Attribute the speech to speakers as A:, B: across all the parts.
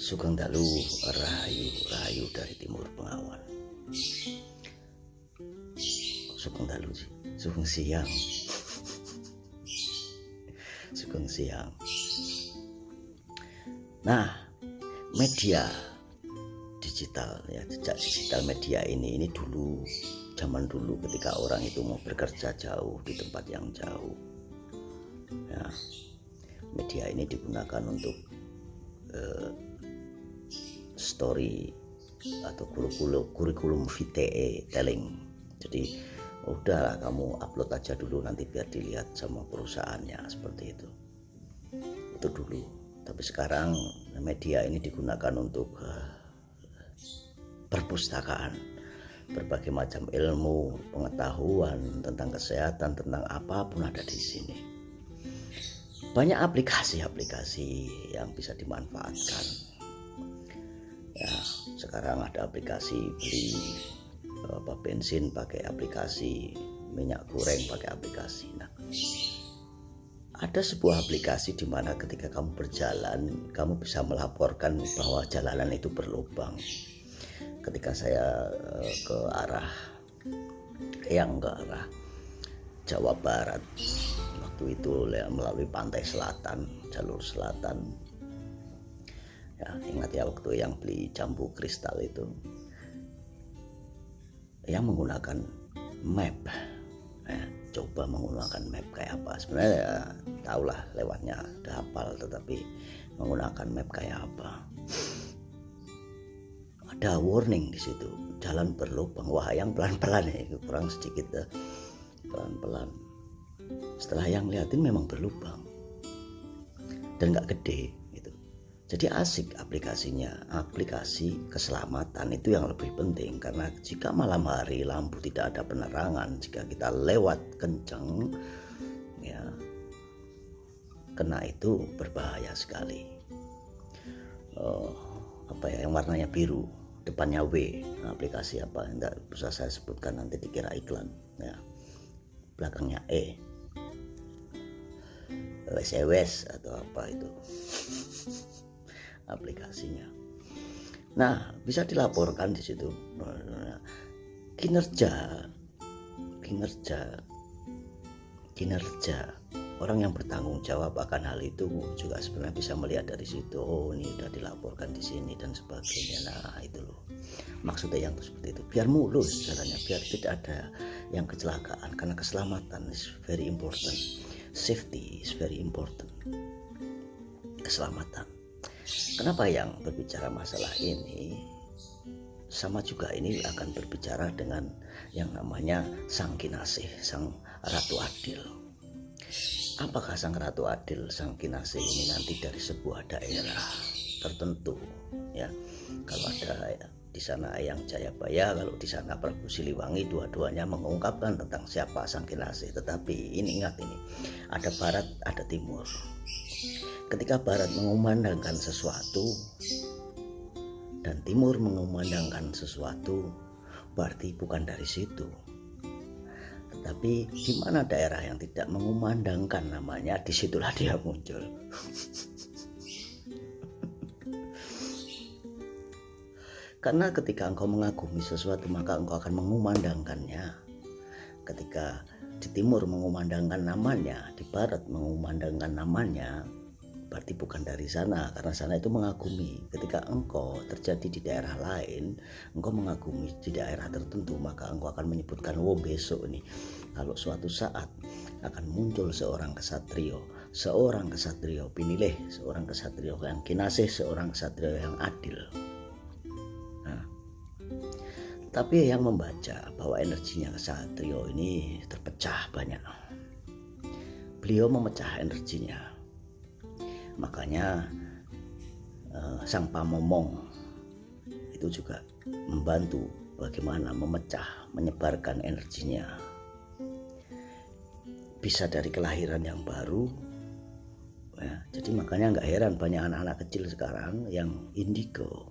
A: Sugeng dalu rahayu rahayu dari timur pengawan. Sugeng dalu sih, sugeng siang. Sugeng siang. Nah, media digital ya, jejak digital media ini dulu, zaman dulu ketika orang itu mau bekerja jauh di tempat yang jauh ya, media ini digunakan untuk story atau kurikulum vitae telling. Jadi udahlah kamu upload aja dulu, nanti biar dilihat sama perusahaannya, seperti itu dulu. Tapi sekarang media ini digunakan untuk perpustakaan, berbagai macam ilmu, pengetahuan tentang kesehatan, tentang apapun ada di sini. Banyak aplikasi-aplikasi yang bisa dimanfaatkan. Ya, sekarang ada aplikasi beli bensin pakai aplikasi, minyak goreng pakai aplikasi. Nah, ada sebuah aplikasi di mana ketika kamu berjalan, kamu bisa melaporkan bahwa jalanan itu berlubang. Ketika saya ke arah Jawa Barat, waktu itu melalui pantai selatan, jalur selatan. Ya, ingat ya waktu yang beli jambu kristal itu, yang menggunakan map. Coba menggunakan map kayak apa. Sebenarnya ya, tahulah lewatnya, udah hafal, tetapi menggunakan map kayak apa. Ada warning di situ, jalan berlubang. Wah, yang pelan-pelan ya, kurang sedikit ya, pelan-pelan. Setelah yang liatin memang berlubang dan nggak gede gitu. Jadi asik aplikasinya, aplikasi keselamatan itu yang lebih penting, karena jika malam hari lampu tidak ada penerangan, jika kita lewat kencang ya, kena itu berbahaya sekali. Yang warnanya biru, depannya W, aplikasi apa enggak bisa saya sebutkan, nanti dikira iklan ya. Belakangnya WS atau apa itu aplikasinya. Nah, bisa dilaporkan di situ kinerja orang yang bertanggung jawab akan hal itu juga sebenarnya bisa melihat dari situ. Oh, ini udah dilaporkan di sini dan sebagainya. Nah, itu loh maksudnya yang seperti itu, biar mulus jalannya, biar tidak ada yang kecelakaan, karena keselamatan is very important, safety is very important, keselamatan. Kenapa yang berbicara masalah ini sama juga ini akan berbicara dengan yang namanya Sang Kinasih, Sang Ratu Adil. Apakah Sang Ratu Adil, Sang Kinasih ini nanti dari sebuah daerah tertentu ya? Kalau ada di sana Eyang Jayabaya, kalau di sana Prabu Siliwangi, dua-duanya mengungkapkan tentang siapa Sang Kinasih. Tetapi ini ingat, ini ada barat, ada timur. Ketika barat mengumandangkan sesuatu dan timur mengumandangkan sesuatu, berarti bukan dari situ. Tetapi di mana daerah yang tidak mengumandangkan namanya, disitulah dia muncul. Karena ketika engkau mengagumi sesuatu, maka engkau akan mengumandangkannya. Ketika di timur mengumandangkan namanya, di barat mengumandangkan namanya, berarti bukan dari sana, karena sana itu mengagumi. Ketika engkau terjadi di daerah lain, engkau mengagumi di daerah tertentu, maka engkau akan menyebutkan, oh besok nih, kalau suatu saat akan muncul seorang kesatrio, pinilih seorang kesatrio yang kinasih, seorang kesatrio yang adil. Nah, tapi yang membaca bahwa energinya kesatrio ini terpecah banyak, beliau memecah energinya. Makanya Sang Pamomong itu juga membantu bagaimana memecah, menyebarkan energinya. Bisa dari kelahiran yang baru ya. Jadi makanya nggak heran banyak anak-anak kecil sekarang yang indigo,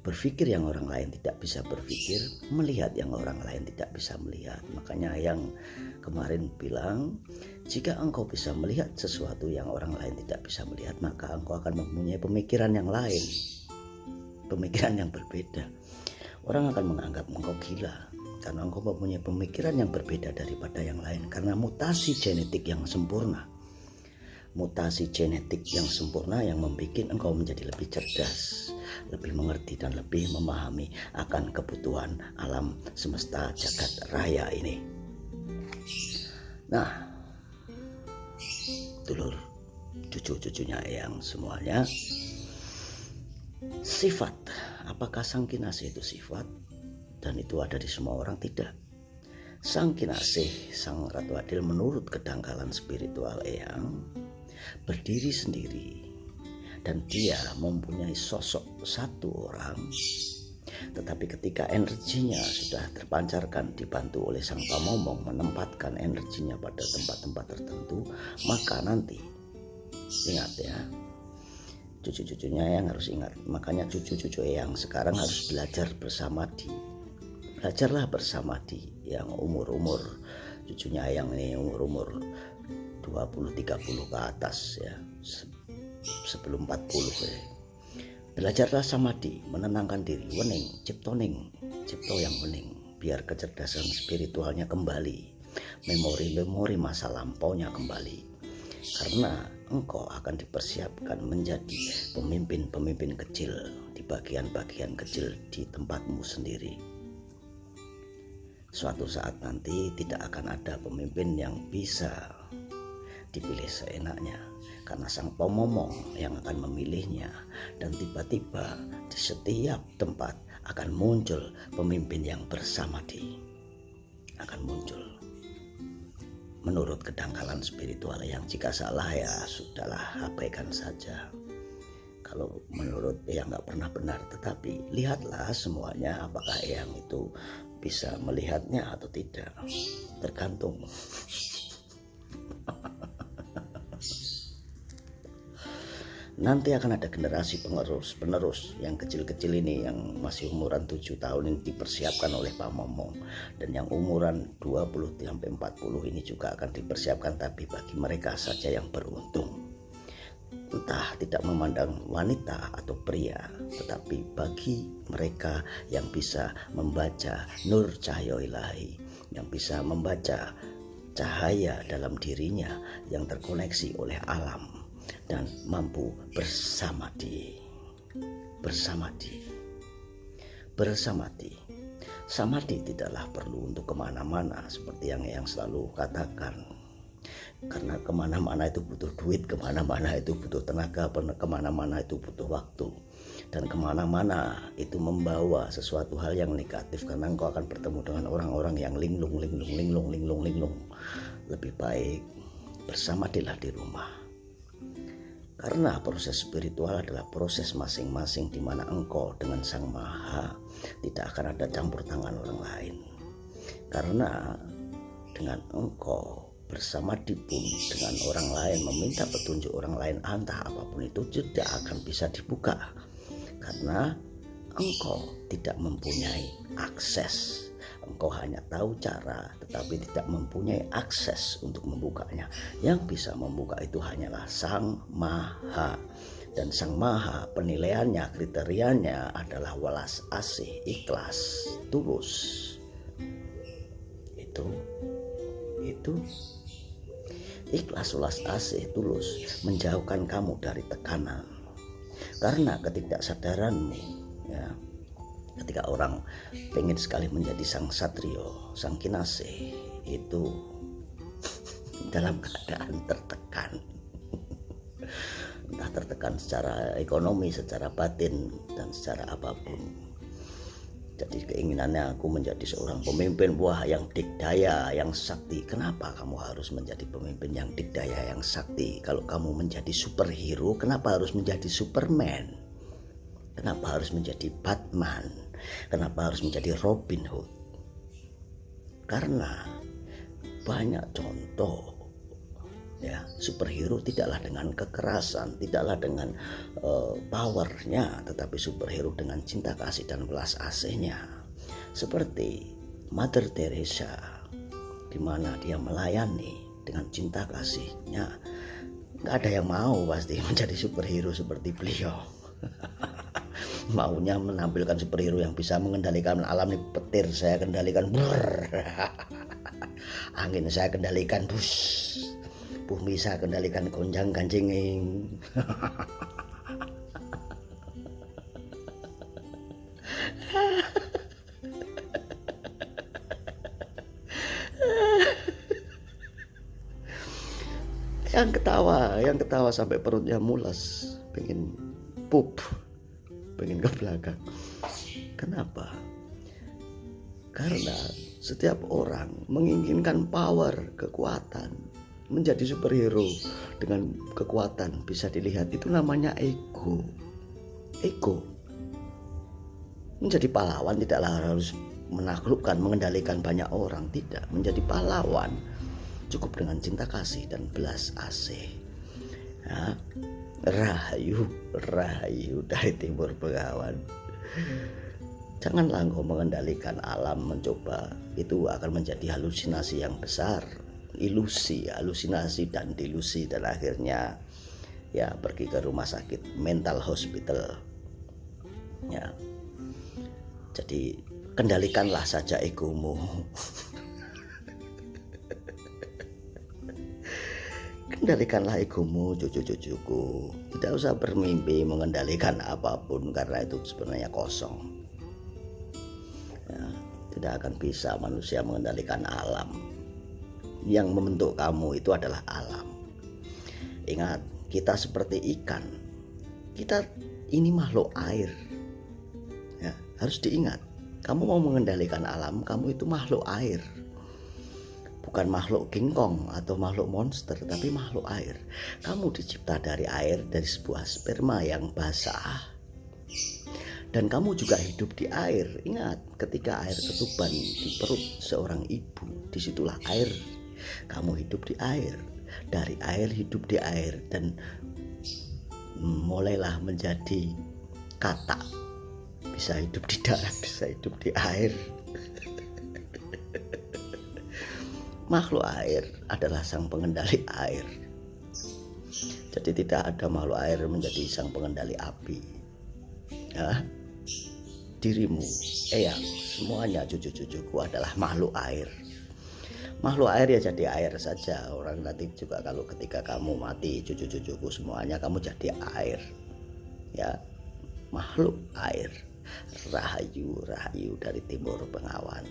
A: berpikir yang orang lain tidak bisa berpikir, melihat yang orang lain tidak bisa melihat. Makanya yang kemarin bilang, jika engkau bisa melihat sesuatu yang orang lain tidak bisa melihat, maka engkau akan mempunyai pemikiran yang lain. pemikiran yang berbeda. Orang akan menganggap engkau gila karena engkau mempunyai pemikiran yang berbeda daripada yang lain, karena mutasi genetik yang sempurna. Mutasi genetik yang sempurna yang membuat engkau menjadi lebih cerdas, lebih mengerti dan lebih memahami akan kebutuhan alam semesta jagat raya ini. Nah, dulur, cucu-cucunya yang semuanya, sifat, apakah sang kinasih itu sifat dan itu ada di semua orang? Tidak. Sang kinasih, sang Ratu Adil menurut kedangkalan spiritual Eyang berdiri sendiri, dan dia mempunyai sosok satu orang, tetapi ketika energinya sudah terpancarkan dibantu oleh sang pamomong menempatkan energinya pada tempat-tempat tertentu, maka nanti ingat ya, cucu-cucunya yang harus ingat, makanya cucu-cucu yang sekarang harus belajar bersamadi. Belajarlah bersamadi yang umur-umur cucunya yang ini umur-umur 20-30 ke atas ya, sebelum 40 ya. Belajarlah samadi, menenangkan diri, wening, ciptoning, cipto yang wening, biar kecerdasan spiritualnya kembali, memori-memori masa lampaunya kembali. Karena engkau akan dipersiapkan menjadi pemimpin-pemimpin kecil di bagian-bagian kecil di tempatmu sendiri. Suatu saat nanti tidak akan ada pemimpin yang bisa dipilih seenaknya, karena sang pemomong yang akan memilihnya, dan tiba-tiba di setiap tempat akan muncul pemimpin yang bersamadi, akan muncul menurut kedangkalan spiritual yang jika salah ya sudahlah, abaikan saja. Kalau menurut yang nggak pernah benar, tetapi lihatlah semuanya, apakah yang itu bisa melihatnya atau tidak, tergantung. Nanti akan ada generasi penerus yang kecil-kecil ini, yang masih umuran 7 tahun ini dipersiapkan oleh Pak Momong, dan yang umuran 20-40 ini juga akan dipersiapkan, tapi bagi mereka saja yang beruntung. Entah tidak memandang wanita atau pria, tetapi bagi mereka yang bisa membaca nur cahaya ilahi, yang bisa membaca cahaya dalam dirinya yang terkoneksi oleh alam, dan mampu bersamadi. Samadi tidaklah perlu untuk kemana-mana seperti yang selalu katakan, karena kemana-mana itu butuh duit, kemana-mana itu butuh tenaga, kemana-mana itu butuh waktu, dan kemana-mana itu membawa sesuatu hal yang negatif, karena engkau akan bertemu dengan orang-orang yang linglung. Lebih baik bersamadilah di rumah. Karena proses spiritual adalah proses masing-masing, di mana engkau dengan Sang Maha tidak akan ada campur tangan orang lain. Karena dengan engkau bersamadi pun dengan orang lain, meminta petunjuk orang lain, entah apapun itu, tidak akan bisa dibuka. Karena engkau tidak mempunyai akses. Engkau hanya tahu cara, tetapi tidak mempunyai akses untuk membukanya. Yang bisa membuka itu hanyalah Sang Maha. Dan Sang Maha penilaiannya, kriterianya adalah welas asih, ikhlas, tulus. Itu ikhlas, welas asih, tulus, menjauhkan kamu dari tekanan. Karena ketidaksadaranmu ya, ketika orang pengen sekali menjadi sang satrio, sang kinasih, itu dalam keadaan tertekan. Entah tertekan secara ekonomi, secara batin, dan secara apapun. Jadi keinginannya aku menjadi seorang pemimpin, wah yang dikdaya, yang sakti. Kenapa kamu harus menjadi pemimpin yang dikdaya, yang sakti? Kalau kamu menjadi superhero, kenapa harus menjadi Superman? Kenapa harus menjadi Batman? Kenapa harus menjadi Robin Hood? Karena banyak contoh ya, superhero tidaklah dengan kekerasan, tidaklah dengan powernya, tetapi superhero dengan cinta kasih dan belas asihnya. Seperti Mother Teresa, di mana dia melayani dengan cinta kasihnya. Nggak ada yang mau pasti menjadi superhero seperti beliau. Maunya menampilkan superhero yang bisa mengendalikan alam nih. Petir saya kendalikan, angin saya kendalikan, bumi saya kendalikan, gonjang ganjing. Yang ketawa sampai perutnya mules, pengen pup, pengen ke belakang. Kenapa? Karena setiap orang menginginkan power, kekuatan, menjadi superhero dengan kekuatan bisa dilihat, itu namanya ego. Ego. Menjadi pahlawan tidaklah harus menaklukkan, mengendalikan banyak orang, tidak. Menjadi pahlawan cukup dengan cinta kasih dan belas asih. Ya, rahayu dari Timur Bengawan. Janganlah engkau mengendalikan alam, mencoba, itu akan menjadi halusinasi yang besar, ilusi, halusinasi dan delusi, dan akhirnya ya pergi ke rumah sakit, mental hospital. Ya, jadi kendalikanlah saja egomu. Kendalikanlah egomu, cucu-cucuku. Tidak usah bermimpi mengendalikan apapun, karena itu sebenarnya kosong. Ya, tidak akan bisa manusia mengendalikan alam. Yang membentuk kamu itu adalah alam. Ingat, kita seperti ikan. Kita ini makhluk air. Ya, harus diingat. Kamu mau mengendalikan alam, kamu itu makhluk air. Bukan makhluk King Kong atau makhluk monster, tapi makhluk air. Kamu dicipta dari air, dari sebuah sperma yang basah. Dan kamu juga hidup di air. Ingat, ketika air ketuban di perut seorang ibu, disitulah air. Kamu hidup di air. Dari air hidup di air, dan mulailah menjadi katak. Bisa hidup di darat, bisa hidup di air. Makhluk air adalah sang pengendali air. Jadi tidak ada makhluk air menjadi sang pengendali api. Ya, dirimu, eyang, semuanya cucu-cucuku adalah makhluk air. Makhluk air ya jadi air saja. Orang nanti juga kalau ketika kamu mati, cucu-cucuku semuanya kamu jadi air. Ya, makhluk air. Rahayu dari Timur Bengawan.